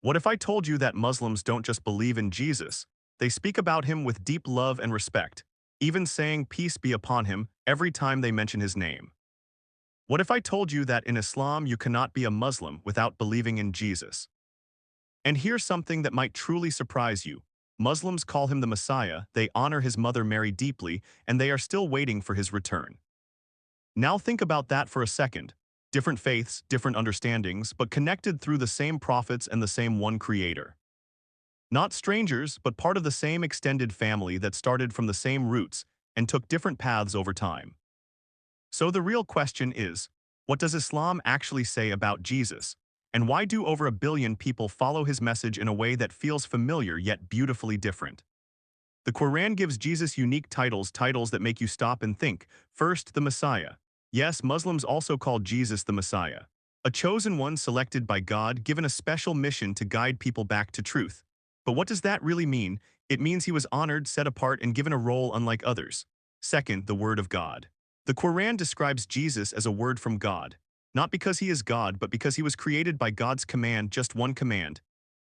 What if I told you that Muslims don't just believe in Jesus, they speak about him with deep love and respect, even saying peace be upon him every time they mention his name? What if I told you that in Islam you cannot be a Muslim without believing in Jesus? And here's something that might truly surprise you. Muslims call him the Messiah, they honor his mother Mary deeply, and they are still waiting for his return. Now think about that for a second. Different faiths, different understandings, but connected through the same prophets and the same one creator. Not strangers, but part of the same extended family that started from the same roots and took different paths over time. So the real question is, what does Islam actually say about Jesus? And why do over 1 billion people follow his message in a way that feels familiar yet beautifully different? The Quran gives Jesus unique titles that make you stop and think. First, the Messiah. Yes, Muslims also call Jesus the Messiah. A chosen one selected by God, given a special mission to guide people back to truth. But what does that really mean? It means he was honored, set apart, and given a role unlike others. Second, the Word of God. The Quran describes Jesus as a word from God. Not because he is God, but because he was created by God's command, just one command.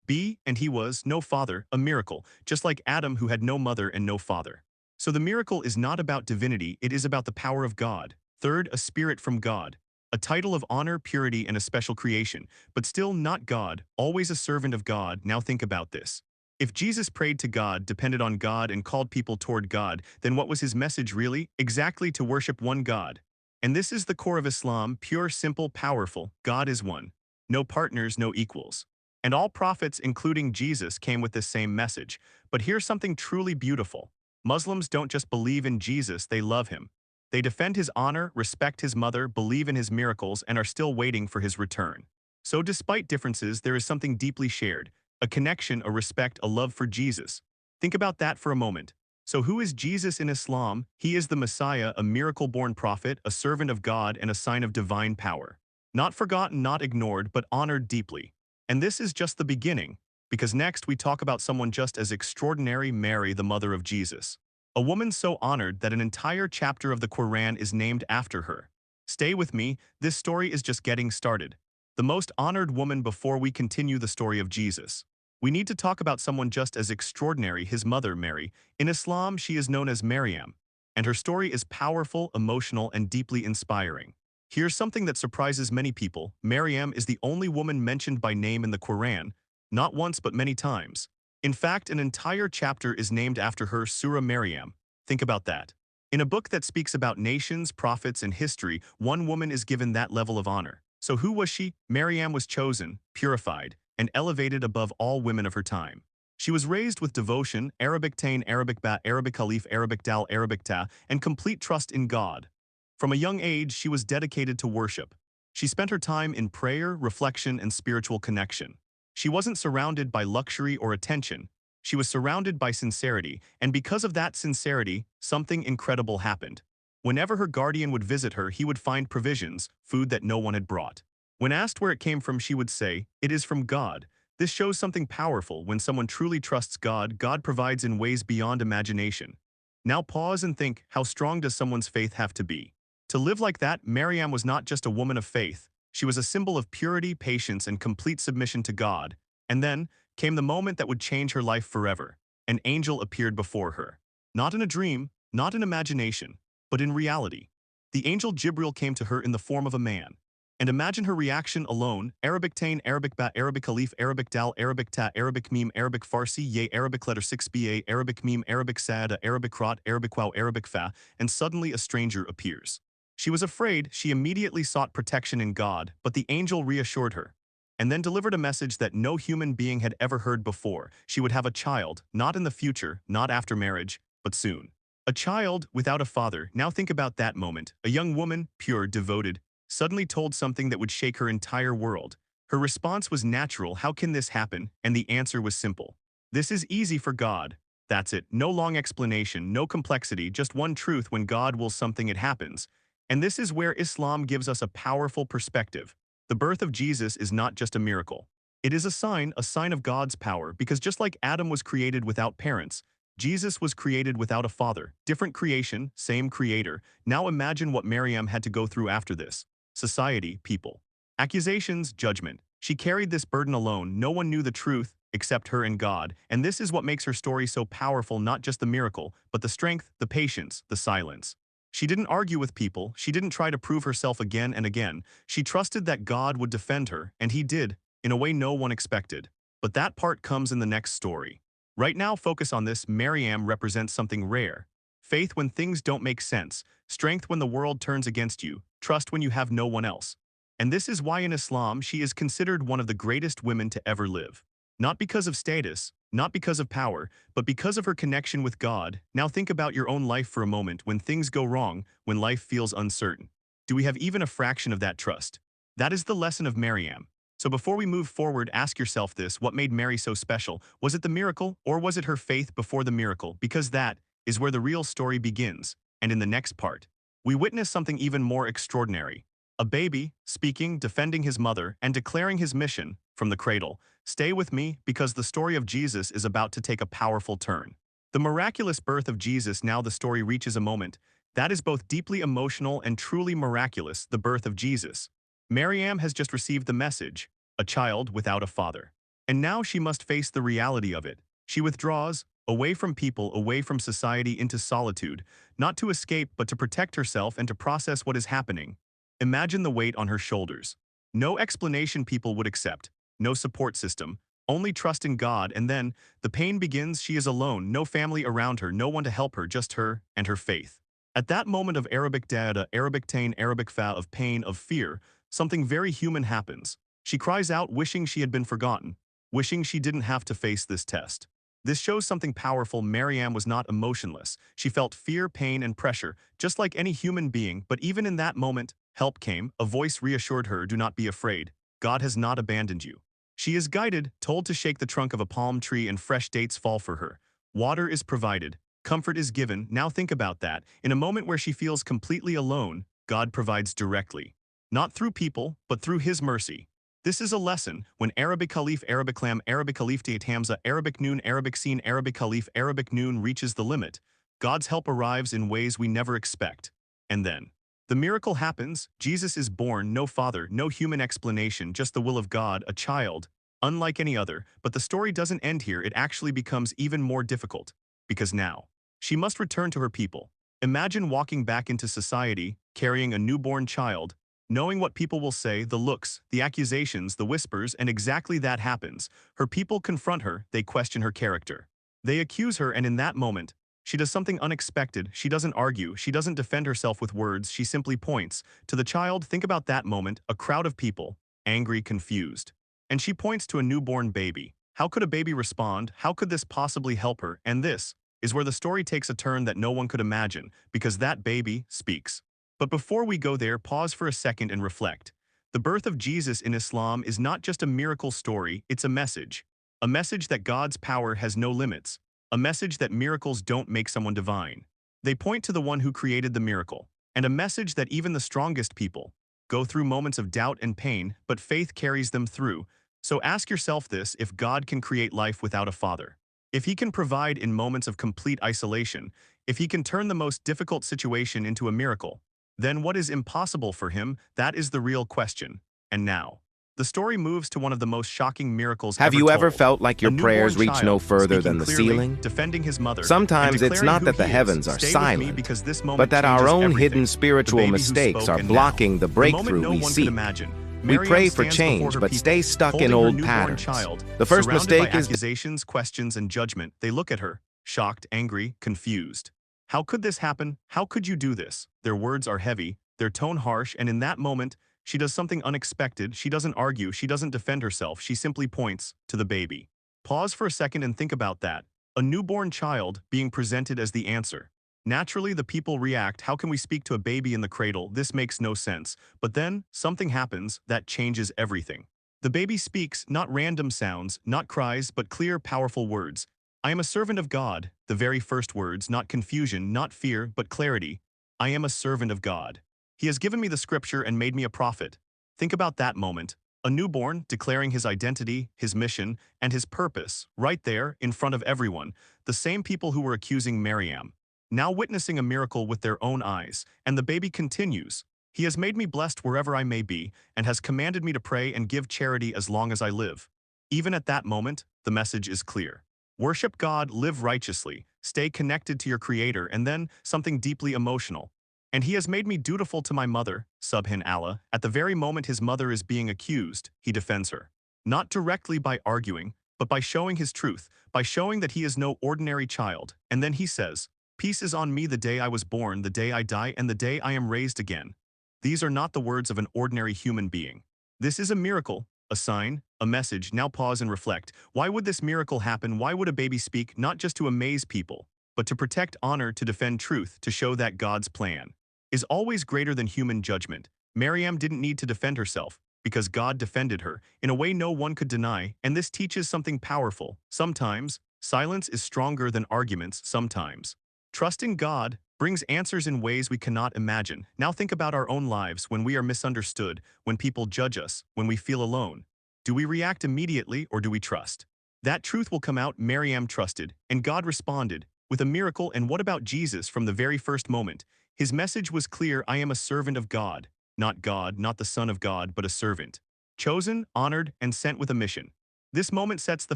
Be, and he was, no father, a miracle, just like Adam who had no mother and no father. So the miracle is not about divinity, it is about the power of God. Third, a spirit from God. A title of honor, purity, and a special creation, but still not God, always a servant of God. Now think about this. If Jesus prayed to God, depended on God, and called people toward God, then what was his message really? Exactly to worship one God. And this is the core of Islam, pure, simple, powerful. God is one. No partners, no equals. And all prophets, including Jesus, came with this same message. But here's something truly beautiful. Muslims don't just believe in Jesus, they love him. They defend his honor, respect his mother, believe in his miracles, and are still waiting for his return. So despite differences, there is something deeply shared. A connection, a respect, a love for Jesus. Think about that for a moment. So who is Jesus in Islam? He is the Messiah, a miracle-born prophet, a servant of God, and a sign of divine power. Not forgotten, not ignored, but honored deeply. And this is just the beginning, because next we talk about someone just as extraordinary, Mary, the mother of Jesus. A woman so honored that an entire chapter of the Quran is named after her. Stay with me, this story is just getting started. The most honored woman before we continue the story of Jesus. We need to talk about someone just as extraordinary, his mother, Mary. In Islam, she is known as Maryam, and her story is powerful, emotional, and deeply inspiring. Here's something that surprises many people. Maryam is the only woman mentioned by name in the Quran, not once but many times. In fact, an entire chapter is named after her, Surah Maryam. Think about that. In a book that speaks about nations, prophets, and history, one woman is given that level of honor. So who was she? Maryam was chosen, purified, and elevated above all women of her time. She was raised with devotion, Arabic tain, Arabic ba, Arabic alif, Arabic dal, Arabic ta, and complete trust in God. From a young age, she was dedicated to worship. She spent her time in prayer, reflection, and spiritual connection. She wasn't surrounded by luxury or attention. She was surrounded by sincerity, and because of that sincerity, something incredible happened. Whenever her guardian would visit her, he would find provisions, food that no one had brought. When asked where it came from, she would say, "It is from God." This shows something powerful. When someone truly trusts God, God provides in ways beyond imagination. Now pause and think, how strong does someone's faith have to be? To live like that, Maryam was not just a woman of faith. She was a symbol of purity, patience, and complete submission to God. And then came the moment that would change her life forever. An angel appeared before her. Not in a dream, not in imagination, but in reality. The angel Jibril came to her in the form of a man. And imagine her reaction alone: Arabic tain, Arabic ba, Arabic alif, Arabic dal, Arabic ta, Arabic meme, Arabic farsi, ye, Arabic letter 6ba, Arabic meme, Arabic sada, Arabic rot, Arabic wow, Arabic fa, and suddenly a stranger appears. She was afraid. She immediately sought protection in God, but the angel reassured her, and then delivered a message that no human being had ever heard before. She would have a child, not in the future, not after marriage, but soon. A child without a father. Now think about that moment. A young woman, pure, devoted, suddenly told something that would shake her entire world. Her response was natural. How can this happen? And the answer was simple. This is easy for God. That's it. No long explanation, no complexity, just one truth: when God wills something, it happens. And this is where Islam gives us a powerful perspective. The birth of Jesus is not just a miracle. It is a sign of God's power, because just like Adam was created without parents, Jesus was created without a father. Different creation, same creator. Now imagine what Maryam had to go through after this. Society, people. Accusations, judgment. She carried this burden alone. No one knew the truth except her and God, and this is what makes her story so powerful, not just the miracle, but the strength, the patience, the silence. She didn't argue with people, she didn't try to prove herself again and again. She trusted that God would defend her, and he did, in a way no one expected. But that part comes in the next story. Right now, focus on this. Maryam represents something rare. Faith when things don't make sense, strength when the world turns against you, trust when you have no one else. And this is why in Islam she is considered one of the greatest women to ever live. Not because of status, not because of power, but because of her connection with God. Now think about your own life for a moment. When things go wrong, when life feels uncertain, do we have even a fraction of that trust? That is the lesson of Maryam. So before we move forward, ask yourself this: what made Mary so special? Was it the miracle, or was it her faith before the miracle? Because that is where the real story begins. And in the next part, we witness something even more extraordinary. A baby, speaking, defending his mother, and declaring his mission from the cradle. Stay with me, because the story of Jesus is about to take a powerful turn. The miraculous birth of Jesus. Now the story reaches a moment that is both deeply emotional and truly miraculous: the birth of Jesus. Maryam has just received the message, a child without a father. And now she must face the reality of it. She withdraws, away from people, away from society, into solitude, not to escape but to protect herself and to process what is happening. Imagine the weight on her shoulders. No explanation people would accept, no support system, only trust in God. And then, the pain begins. She is alone, no family around her, no one to help her, just her and her faith. At that moment of Arabic dada, Arabic tain, Arabic fa, of pain, of fear, something very human happens. She cries out, wishing she had been forgotten, wishing she didn't have to face this test. This shows something powerful. Maryam was not emotionless. She felt fear, pain, and pressure, just like any human being. But even in that moment, help came. A voice reassured her, do not be afraid. God has not abandoned you. She is guided, told to shake the trunk of a palm tree, and fresh dates fall for her. Water is provided. Comfort is given. Now think about that. In a moment where she feels completely alone, God provides directly. Not through people, but through his mercy. This is a lesson. When Arabic Khalif, Arabic Lam, Arabic Khalif Date Hamza, Arabic Noon, Arabic Seen, Arabic Khalif, Arabic Noon reaches the limit, God's help arrives in ways we never expect. And then, the miracle happens. Jesus is born, no father, no human explanation, just the will of God, a child, unlike any other. But the story doesn't end here. It actually becomes even more difficult. Because now, she must return to her people. Imagine walking back into society, carrying a newborn child, knowing what people will say, the looks, the accusations, the whispers, and exactly that happens. Her people confront her, they question her character. They accuse her, and in that moment, she does something unexpected. She doesn't argue, she doesn't defend herself with words, she simply points to the child. Think about that moment, a crowd of people, angry, confused. And she points to a newborn baby. How could a baby respond? How could this possibly help her? And this is where the story takes a turn that no one could imagine, because that baby speaks. But before we go there, pause for a second and reflect. The birth of Jesus in Islam is not just a miracle story, it's a message. A message that God's power has no limits. A message that miracles don't make someone divine. They point to the one who created the miracle. And a message that even the strongest people go through moments of doubt and pain, but faith carries them through. So ask yourself this: if God can create life without a father, if he can provide in moments of complete isolation, if he can turn the most difficult situation into a miracle, then what is impossible for him? That is the real question. And now, the story moves to one of the most shocking miracles Have ever you ever told. felt like your A prayers newborn reach no child, further than speaking the clearly, ceiling? defending his mother, Sometimes and it's declaring not who that the he is. heavens are Stay with me, silent, because this moment but that our changes own everything. hidden The spiritual baby who mistakes spoke, are and blocking now, the the breakthrough moment no we one see. could imagine. We Maryam pray for stands change, before her but people, stay stuck in holding her old newborn patterns. child, The first surrounded by mistake is accusations, questions, and judgment. They look at her, shocked, angry, confused. How could this happen? How could you do this? Their words are heavy, their tone harsh, and in that moment, she does something unexpected. She doesn't argue, she doesn't defend herself, she simply points to the baby. Pause for a second and think about that. A newborn child being presented as the answer. Naturally, the people react. How can we speak to a baby in the cradle? This makes no sense. But then, something happens that changes everything. The baby speaks, not random sounds, not cries, but clear, powerful words. I am a servant of God. The very first words, not confusion, not fear, but clarity. I am a servant of God. He has given me the scripture and made me a prophet. Think about that moment. A newborn declaring his identity, his mission, and his purpose, right there, in front of everyone. The same people who were accusing Maryam, now witnessing a miracle with their own eyes. And the baby continues. He has made me blessed wherever I may be, and has commanded me to pray and give charity as long as I live. Even at that moment, the message is clear. Worship God, live righteously, stay connected to your Creator, and then something deeply emotional. And he has made me dutiful to my mother, Subhan Allah. At the very moment his mother is being accused, he defends her. Not directly by arguing, but by showing his truth, by showing that he is no ordinary child. And then he says, "Peace is on me the day I was born, the day I die, and the day I am raised again." These are not the words of an ordinary human being. This is a miracle, a sign, a message. Now pause and reflect. Why would this miracle happen? Why would a baby speak, not just to amaze people, but to protect honor, to defend truth, to show that God's plan is always greater than human judgment? Maryam didn't need to defend herself, because God defended her in a way no one could deny, and this teaches something powerful. Sometimes, silence is stronger than arguments. Sometimes, trust in God brings answers in ways we cannot imagine. Now think about our own lives when we are misunderstood, when people judge us, when we feel alone. Do we react immediately or do we trust? That truth will come out. Maryam trusted, and God responded with a miracle. And what about Jesus? From the very first moment, his message was clear: I am a servant of God, not the Son of God, but a servant. Chosen, honored, and sent with a mission. This moment sets the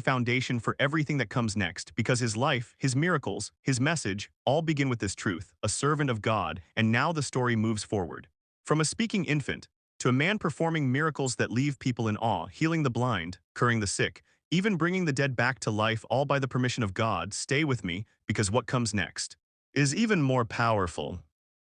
foundation for everything that comes next, because his life, his miracles, his message, all begin with this truth: a servant of God. And now the story moves forward. From a speaking infant, to a man performing miracles that leave people in awe, healing the blind, curing the sick, even bringing the dead back to life, all by the permission of God. Stay with me, because what comes next is even more powerful.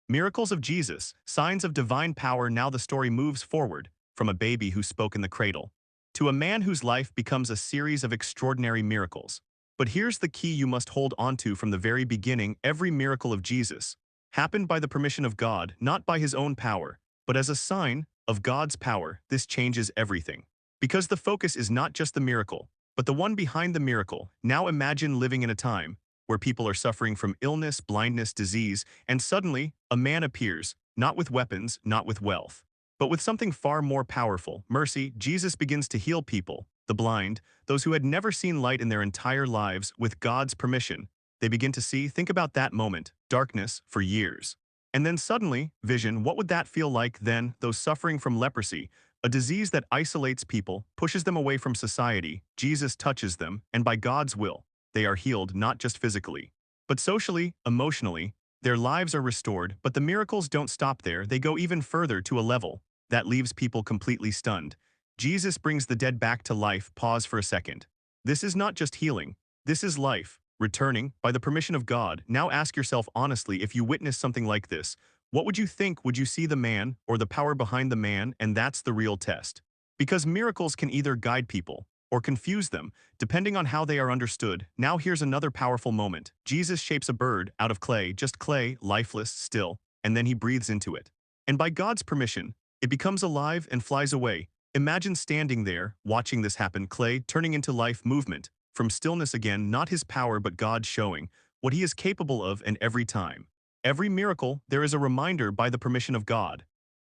Miracles of Jesus, signs of divine power. Now the story moves forward, from a baby who spoke in the cradle, to a man whose life becomes a series of extraordinary miracles. But here's the key you must hold onto from the very beginning: every miracle of Jesus happened by the permission of God, not by his own power, but as a sign of God's power. This changes everything. Because the focus is not just the miracle, but the one behind the miracle. Now imagine living in a time where people are suffering from illness, blindness, disease, and suddenly, a man appears, not with weapons, not with wealth, but with something far more powerful: mercy. Jesus begins to heal people, the blind, those who had never seen light in their entire lives. With God's permission, they begin to see. Think about that moment: darkness for years. And then suddenly, vision. What would that feel like then? Those suffering from leprosy, a disease that isolates people, pushes them away from society. Jesus touches them, and by God's will, they are healed, not just physically, but socially, emotionally. Their lives are restored. But the miracles don't stop there. They go even further, to a level that leaves people completely stunned. Jesus brings the dead back to life. Pause for a second. This is not just healing. This is life, returning, by the permission of God. Now ask yourself honestly, if you witness something like this, what would you think? Would you see the man, or the power behind the man? And that's the real test. Because miracles can either guide people or confuse them, depending on how they are understood. Now here's another powerful moment. Jesus shapes a bird out of clay, just clay, lifeless, still, and then he breathes into it. And by God's permission, it becomes alive and flies away. Imagine standing there, watching this happen: clay turning into life, movement from stillness again. Not his power, but God showing what he is capable of. And every time, every miracle, there is a reminder: by the permission of God.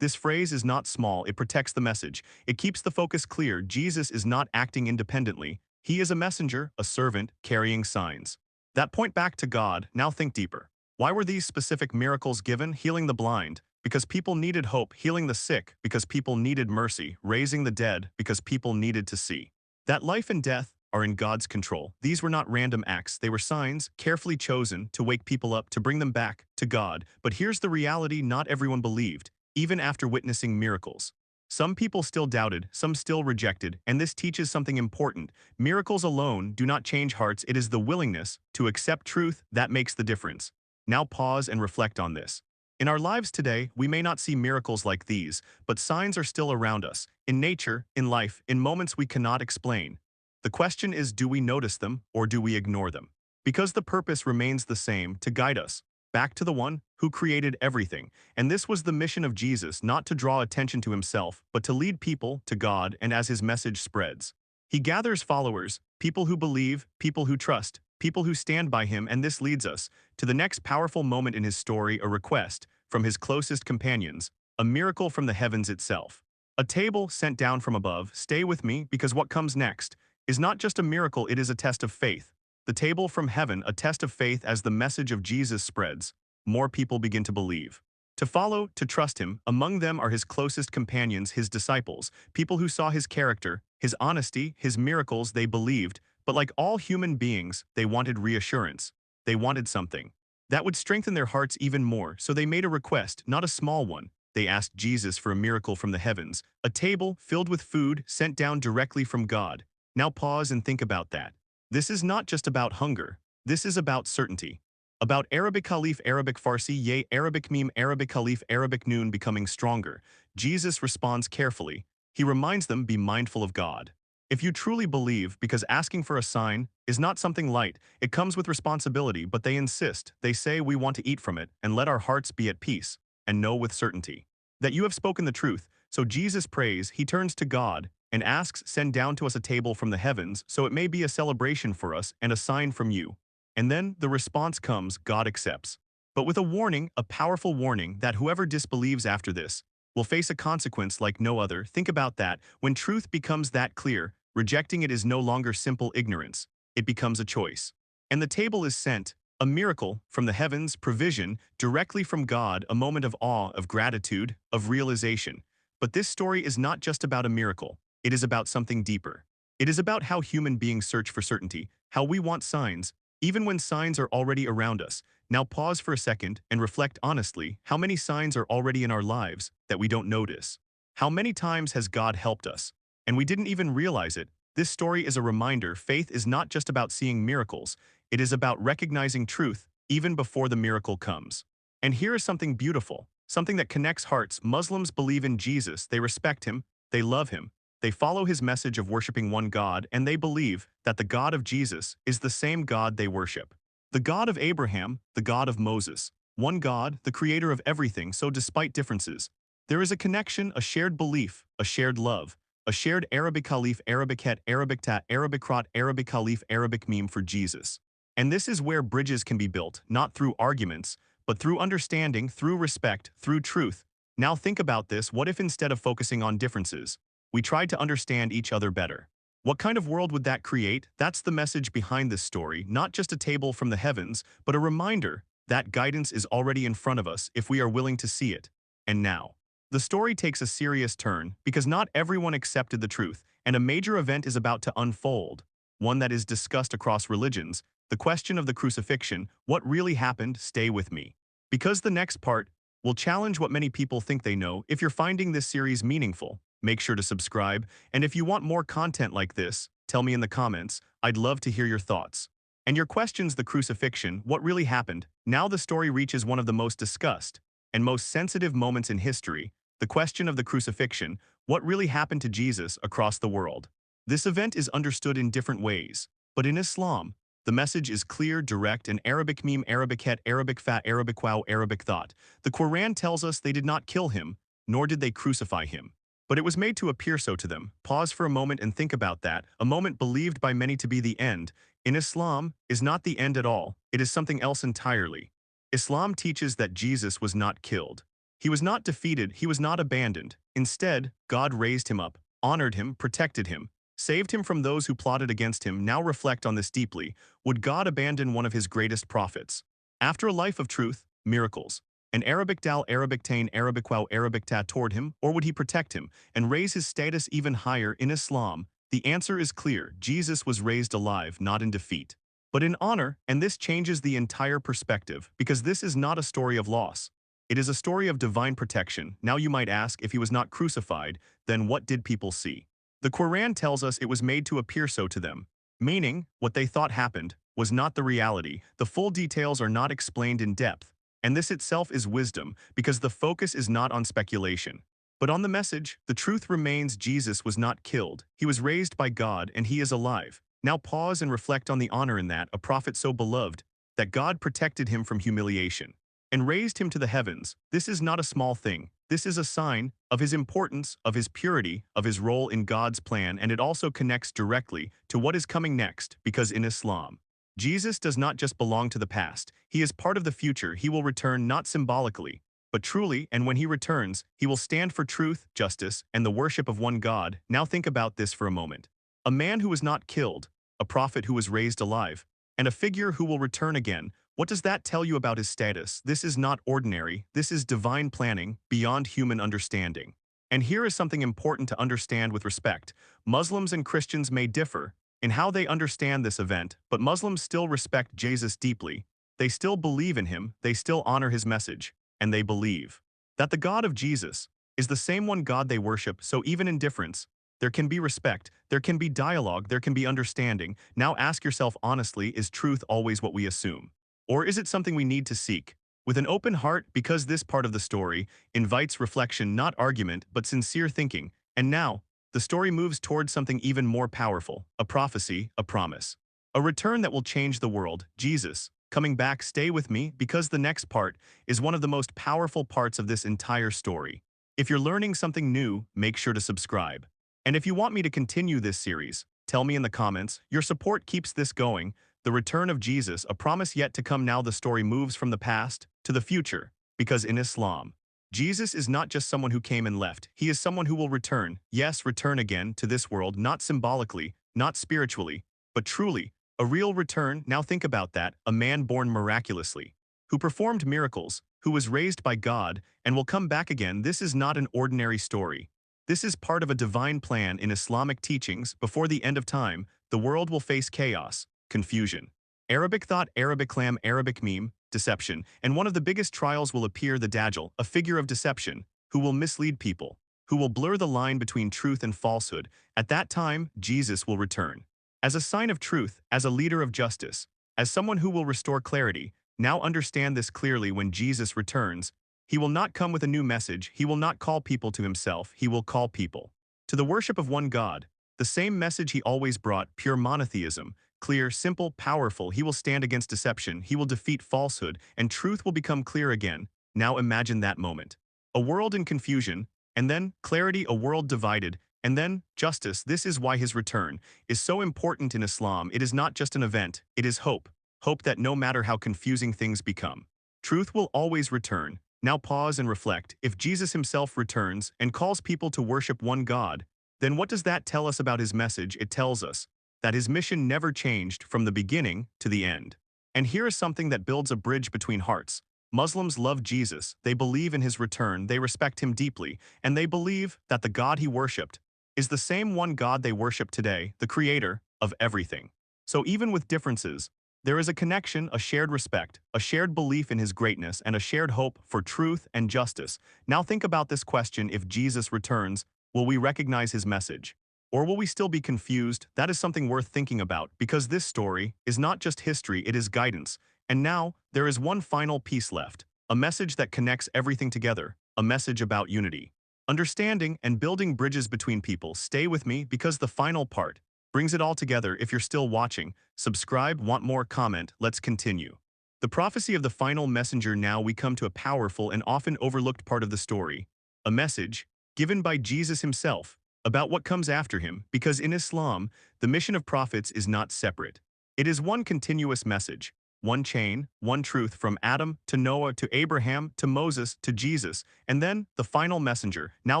This phrase is not small. It protects the message. It keeps the focus clear. Jesus is not acting independently. He is a messenger, a servant, carrying signs that point back to God. Now think deeper. Why were these specific miracles given? Healing the blind, because people needed hope; healing the sick, because people needed mercy; raising the dead, because people needed to see that life and death are in God's control. These were not random acts. They were signs, carefully chosen to wake people up, to bring them back to God. But here's the reality: not everyone believed. Even after witnessing miracles, some people still doubted, some still rejected, and this teaches something important. Miracles alone do not change hearts. It is the willingness to accept truth that makes the difference. Now pause and reflect on this. In our lives today, we may not see miracles like these, but signs are still around us, in nature, in life, in moments we cannot explain. The question is, do we notice them or do we ignore them? Because the purpose remains the same: to guide us back to the one who created everything. And this was the mission of Jesus: not to draw attention to himself, but to lead people to God. And as his message spreads, he gathers followers, people who believe, people who trust, people who stand by him. And this leads us to the next powerful moment in his story: a request from his closest companions, a miracle from the heavens itself. A table sent down from above. Stay with me, because what comes next is not just a miracle, it is a test of faith. The table from heaven, a test of faith. As the message of Jesus spreads, more people begin to believe. To follow, to trust him. Among them are his closest companions, his disciples, people who saw his character, his honesty, his miracles. They believed, but like all human beings, they wanted reassurance. They wanted something that would strengthen their hearts even more, so they made a request, not a small one. They asked Jesus for a miracle from the heavens, a table filled with food sent down directly from God. Now pause and think about that. This is not just about hunger. This is about certainty. About Arabic Khalif, Arabic Farsi, Ye, Arabic Meme, Arabic Khalif, Arabic Noon becoming stronger. Jesus responds carefully. He reminds them, be mindful of God. If you truly believe, because asking for a sign is not something light, it comes with responsibility, but they insist. They say we want to eat from it, and let our hearts be at peace, and know with certainty that you have spoken the truth. So Jesus prays, he turns to God, and asks, send down to us a table from the heavens, so it may be a celebration for us and a sign from you. And then the response comes, God accepts. But with a warning, a powerful warning, that whoever disbelieves after this will face a consequence like no other. Think about that. When truth becomes that clear, rejecting it is no longer simple ignorance. It becomes a choice. And the table is sent, a miracle from the heavens, provision directly from God, a moment of awe, of gratitude, of realization. But this story is not just about a miracle. It is about something deeper. It is about how human beings search for certainty, how we want signs, even when signs are already around us. Now pause for a second and reflect honestly. How many signs are already in our lives that we don't notice? How many times has God helped us and we didn't even realize it? This story is a reminder. Faith is not just about seeing miracles. It is about recognizing truth even before the miracle comes. And here is something beautiful, something that connects hearts. Muslims believe in Jesus. They respect him. They love him. They follow his message of worshiping one God, and they believe that the God of Jesus is the same God they worship. The God of Abraham, the God of Moses. One God, the creator of everything. So despite differences, there is a connection, a shared belief, a shared love, a shared Arabic Khalif, Arabic Het, Arabic Tat, Arabic Rot, Arabic Khalif, Arabic Meme for Jesus. And this is where bridges can be built, not through arguments, but through understanding, through respect, through truth. Now think about this. What if instead of focusing on differences, we tried to understand each other better? What kind of world would that create? That's the message behind this story, not just a table from the heavens, but a reminder that guidance is already in front of us if we are willing to see it. And now, the story takes a serious turn because not everyone accepted the truth, and a major event is about to unfold, one that is discussed across religions, the question of the crucifixion. What really happened? Stay with me, because the next part will challenge what many people think they know. If you're finding this series meaningful, make sure to subscribe, and if you want more content like this, tell me in the comments. I'd love to hear your thoughts. And your questions. The crucifixion, what really happened? Now the story reaches one of the most discussed and most sensitive moments in history, the question of the crucifixion, what really happened to Jesus across the world. This event is understood in different ways, but in Islam, the message is clear, direct, and Arabic Meme, Arabic Het, Arabic Fat, Arabic Wow, Arabic Thought. The Quran tells us they did not kill him, nor did they crucify him, but it was made to appear so to them. Pause for a moment and think about that. A moment believed by many to be the end, in Islam, is not the end at all. It is something else entirely. Islam teaches that Jesus was not killed. He was not defeated. He was not abandoned. Instead, God raised him up, honored him, protected him, saved him from those who plotted against him. Now reflect on this deeply. Would God abandon one of his greatest prophets? After a life of truth, miracles, and Arabic Dal, Arabic Tain, Arabic Wow, Arabic Tat toward him, or would he protect him and raise his status even higher? In Islam, the answer is clear. Jesus was raised alive, not in defeat, but in honor, and this changes the entire perspective, because this is not a story of loss. It is a story of divine protection. Now you might ask, if he was not crucified, then what did people see? The Quran tells us it was made to appear so to them, meaning what they thought happened was not the reality. The full details are not explained in depth, and this itself is wisdom, because the focus is not on speculation, but on the message. The truth remains: Jesus was not killed. He was raised by God, and he is alive. Now pause and reflect on the honor in that, a prophet so beloved that God protected him from humiliation and raised him to the heavens. This is not a small thing. This is a sign of his importance, of his purity, of his role in God's plan, and it also connects directly to what is coming next, because in Islam, Jesus does not just belong to the past. He is part of the future. He will return not symbolically, but truly, and when he returns, he will stand for truth, justice, and the worship of one God. Now think about this for a moment. A man who was not killed, a prophet who was raised alive, and a figure who will return again. What does that tell you about his status? This is not ordinary. This is divine planning beyond human understanding. And here is something important to understand with respect. Muslims and Christians may differ in how they understand this event, but Muslims still respect Jesus deeply. They still believe in him, they still honor his message, and they believe that the God of Jesus is the same one God they worship. So even in difference, there can be respect, there can be dialogue, there can be understanding. Now ask yourself honestly, is truth always what we assume? Or is it something we need to seek? With an open heart, because this part of the story invites reflection, not argument, but sincere thinking. And now, the story moves towards something even more powerful, a prophecy, a promise. A return that will change the world, Jesus, coming back. Stay with me, because the next part is one of the most powerful parts of this entire story. If you're learning something new, make sure to subscribe. And if you want me to continue this series, tell me in the comments. Your support keeps this going. The return of Jesus, a promise yet to come. Now the story moves from the past to the future, because in Islam, Jesus is not just someone who came and left. He is someone who will return, yes, return again to this world, not symbolically, not spiritually, but truly, a real return. Now think about that, a man born miraculously, who performed miracles, who was raised by God, and will come back again. This is not an ordinary story. This is part of a divine plan in Islamic teachings. Before the end of time, the world will face chaos, confusion, Arabic thought, Arabic clam, Arabic meme, deception, and one of the biggest trials will appear the Dajjal, a figure of deception, who will mislead people, who will blur the line between truth and falsehood. At that time, Jesus will return. As a sign of truth, as a leader of justice, as someone who will restore clarity. Now understand this clearly: when Jesus returns, he will not come with a new message, he will not call people to himself, he will call people to the worship of one God. The same message he always brought, pure monotheism, clear, simple, powerful. He will stand against deception, he will defeat falsehood, and truth will become clear again. Now imagine that moment. A world in confusion, and then clarity, a world divided, and then justice. This is why his return is so important in Islam. It is not just an event, it is hope. Hope that no matter how confusing things become, truth will always return. Now pause and reflect. If Jesus himself returns and calls people to worship one God, then what does that tell us about his message? It tells us that his mission never changed from the beginning to the end. And here is something that builds a bridge between hearts. Muslims love Jesus, they believe in his return, they respect him deeply, and they believe that the God he worshipped is the same one God they worship today, the creator of everything. So even with differences, there is a connection, a shared respect, a shared belief in his greatness, and a shared hope for truth and justice. Now think about this question: if Jesus returns, will we recognize his message? Or will we still be confused? That is something worth thinking about, because this story is not just history, it is guidance. And now, there is one final piece left, a message that connects everything together, a message about unity, understanding, and building bridges between people. Stay with me, because the final part brings it all together. If you're still watching, subscribe, want more, comment, let's continue. The prophecy of the final messenger. Now we come to a powerful and often overlooked part of the story, a message given by Jesus himself about what comes after him, because in Islam, the mission of prophets is not separate. It is one continuous message, one chain, one truth, from Adam to Noah to Abraham to Moses to Jesus, and then the final messenger. Now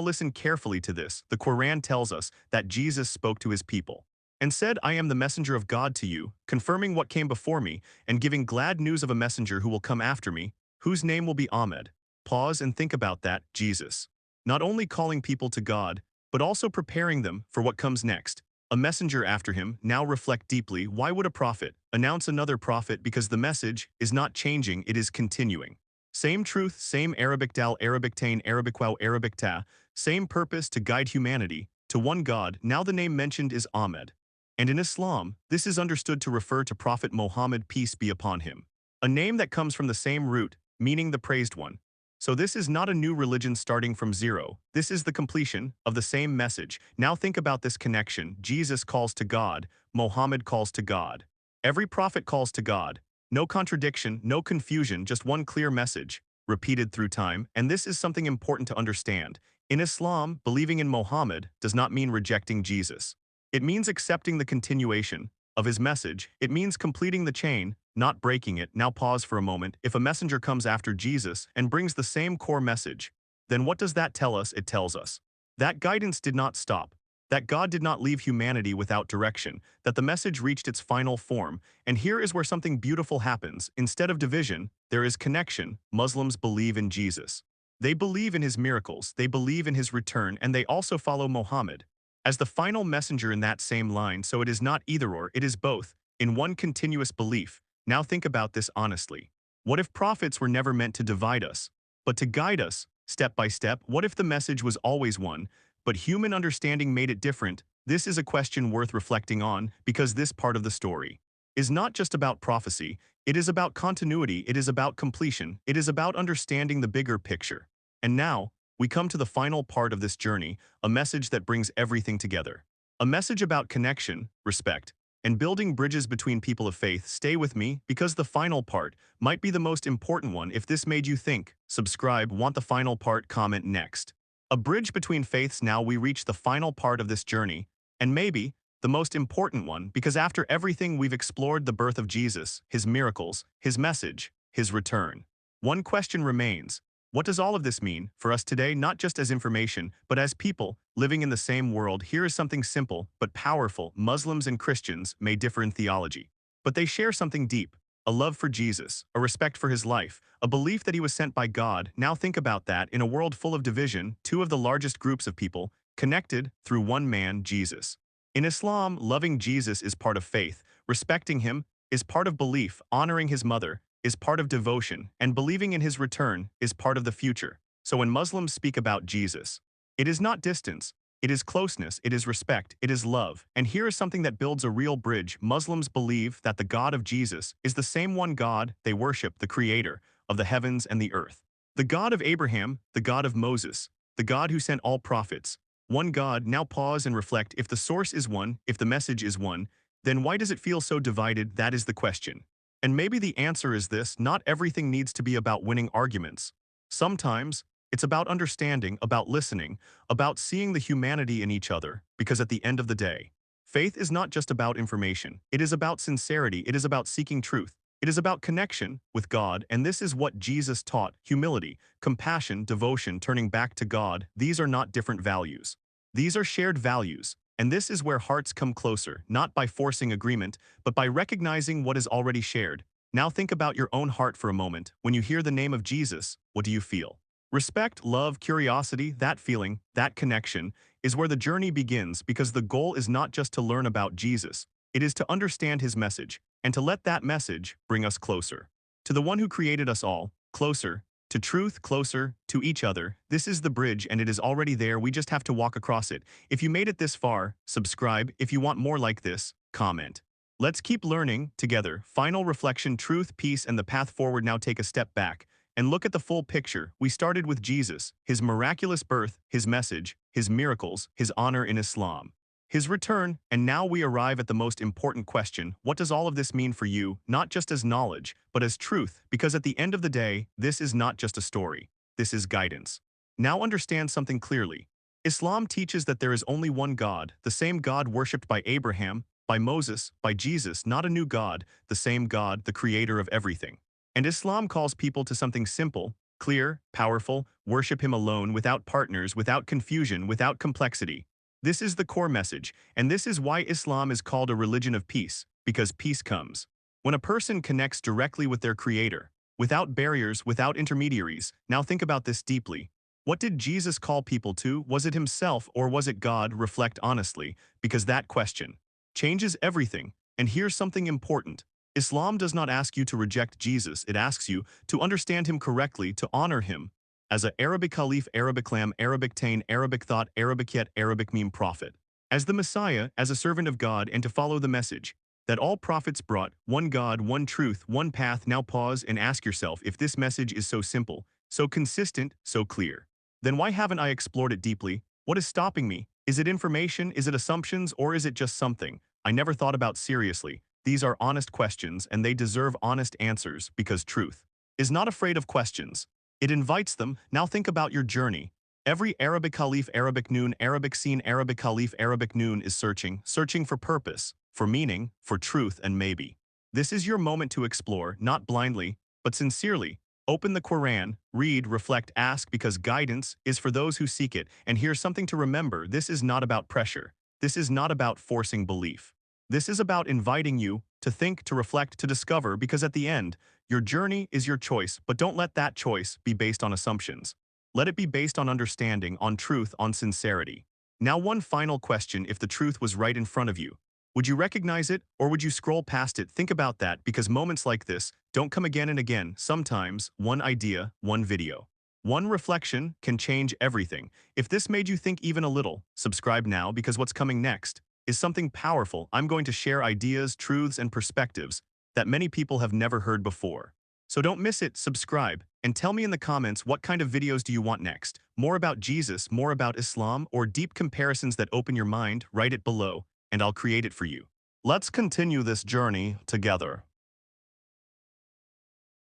listen carefully to this. The Quran tells us that Jesus spoke to his people and said, "I am the messenger of God to you, confirming what came before me and giving glad news of a messenger who will come after me, whose name will be Ahmed." Pause and think about that. Jesus not only calling people to God, but also preparing them for what comes next. A messenger after him. Now reflect deeply. Why would a prophet announce another prophet? Because the message is not changing, it is continuing. Same truth, same Arabic dal, Arabic tain, Arabic wow, Arabic ta, same purpose, to guide humanity to one God. Now the name mentioned is Ahmed. And in Islam, this is understood to refer to Prophet Muhammad, peace be upon him. A name that comes from the same root, meaning the praised one. So this is not a new religion starting from zero. This is the completion of the same message. Now think about this connection. Jesus calls to God, Muhammad calls to God. Every prophet calls to God. No contradiction, no confusion, just one clear message, repeated through time. And this is something important to understand. In Islam, believing in Muhammad does not mean rejecting Jesus. It means accepting the continuation of his message. It means completing the chain, not breaking it. Now pause for a moment. If a messenger comes after Jesus and brings the same core message, then what does that tell us? It tells us that guidance did not stop, that God did not leave humanity without direction, that the message reached its final form, and here is where something beautiful happens. Instead of division, there is connection. Muslims believe in Jesus. They believe in his miracles, they believe in his return, and they also follow Muhammad as the final messenger in that same line, so it is not either or, it is both, in one continuous belief. Now think about this honestly. What if prophets were never meant to divide us, but to guide us, step by step? What if the message was always one, but human understanding made it different? This is a question worth reflecting on, because this part of the story is not just about prophecy, it is about continuity, it is about completion, it is about understanding the bigger picture. And now, we come to the final part of this journey, a message that brings everything together. A message about connection, respect, and building bridges between people of faith. Stay with me, because the final part might be the most important one. If this made you think, subscribe. Want the final part? Comment next. A bridge between faiths. Now we reach the final part of this journey, and maybe the most important one, because after everything we've explored, the birth of Jesus, his miracles, his message, his return, one question remains. What does all of this mean for us today, not just as information, but as people living in the same world? Here is something simple but powerful. Muslims and Christians may differ in theology, but they share something deep: a love for Jesus, a respect for his life, a belief that he was sent by God. Now think about that. In a world full of division, two of the largest groups of people connected through one man, Jesus. In Islam, loving Jesus is part of faith, respecting him is part of belief, honoring his mother is part of devotion, and believing in his return is part of the future. So when Muslims speak about Jesus, it is not distance, it is closeness, it is respect, it is love. And here is something that builds a real bridge. Muslims believe that the God of Jesus is the same one God they worship, the creator of the heavens and the earth. The God of Abraham, the God of Moses, the God who sent all prophets. One God. Now pause and reflect. If the source is one, if the message is one, then why does it feel so divided? That is the question. And maybe the answer is this: not everything needs to be about winning arguments. Sometimes, it's about understanding, about listening, about seeing the humanity in each other, because at the end of the day, faith is not just about information. It is about sincerity, it is about seeking truth, it is about connection with God, and this is what Jesus taught: humility, compassion, devotion, turning back to God. These are not different values. These are shared values. And this is where hearts come closer, not by forcing agreement, but by recognizing what is already shared. Now think about your own heart for a moment. When you hear the name of Jesus, what do you feel? Respect, love, curiosity. That feeling, that connection, is where the journey begins, because the goal is not just to learn about Jesus. It is to understand his message, and to let that message bring us closer to the one who created us all, closer to truth, closer to each other. This is the bridge, and it is already there. We just have to walk across it. If you made it this far, subscribe. If you want more like this, comment. Let's keep learning together. Final reflection: truth, peace, and the path forward. Now take a step back and look at the full picture. We started with Jesus, his miraculous birth, his message, his miracles, his honor in Islam, his return, and now we arrive at the most important question: what does all of this mean for you, not just as knowledge, but as truth? Because at the end of the day, this is not just a story, this is guidance. Now understand something clearly. Islam teaches that there is only one God, the same God worshipped by Abraham, by Moses, by Jesus, not a new God, the same God, the creator of everything. And Islam calls people to something simple, clear, powerful: worship him alone, without partners, without confusion, without complexity. This is the core message, and this is why Islam is called a religion of peace, because peace comes when a person connects directly with their creator, without barriers, without intermediaries. Now think about this deeply. What did Jesus call people to? Was it himself or was it God? Reflect honestly, because that question changes everything. And here's something important. Islam does not ask you to reject Jesus, it asks you to understand him correctly, to honor him as a Arabic Caliph, Arabic Lamb, Arabic Tain, Arabic Thought, Arabic Yet, Arabic Meme Prophet, as the Messiah, as a servant of God, and to follow the message that all prophets brought: one God, one truth, one path. Now pause and ask yourself, if this message is so simple, so consistent, so clear, then why haven't I explored it deeply? What is stopping me? Is it information? Is it assumptions? Or is it just something I never thought about seriously? These are honest questions, and they deserve honest answers, because truth is not afraid of questions. It invites them. Now think about your journey. Every Arabic Caliph, Arabic Noon, Arabic Scene, Arabic Caliph, Arabic Noon is searching for purpose, for meaning, for truth, and maybe this is your moment to explore, not blindly, but sincerely. Open the Quran, read, reflect, ask, because guidance is for those who seek it. And here's something to remember: this is not about pressure. this is not about forcing belief. This is about inviting you to think, to reflect, to discover, because at the end, your journey is your choice, but don't let that choice be based on assumptions. Let it be based on understanding, on truth, on sincerity. Now, one final question: if the truth was right in front of you, would you recognize it or would you scroll past it? Think about that, because moments like this don't come again and again. Sometimes one idea, one video, one reflection can change everything. If this made you think even a little, subscribe now, because what's coming next is something powerful. I'm going to share ideas, truths, and perspectives that many people have never heard before. So don't miss it, subscribe, and tell me in the comments, what kind of videos do you want next? More about Jesus, more about Islam, or deep comparisons that open your mind? Write it below, and I'll create it for you. Let's continue this journey together.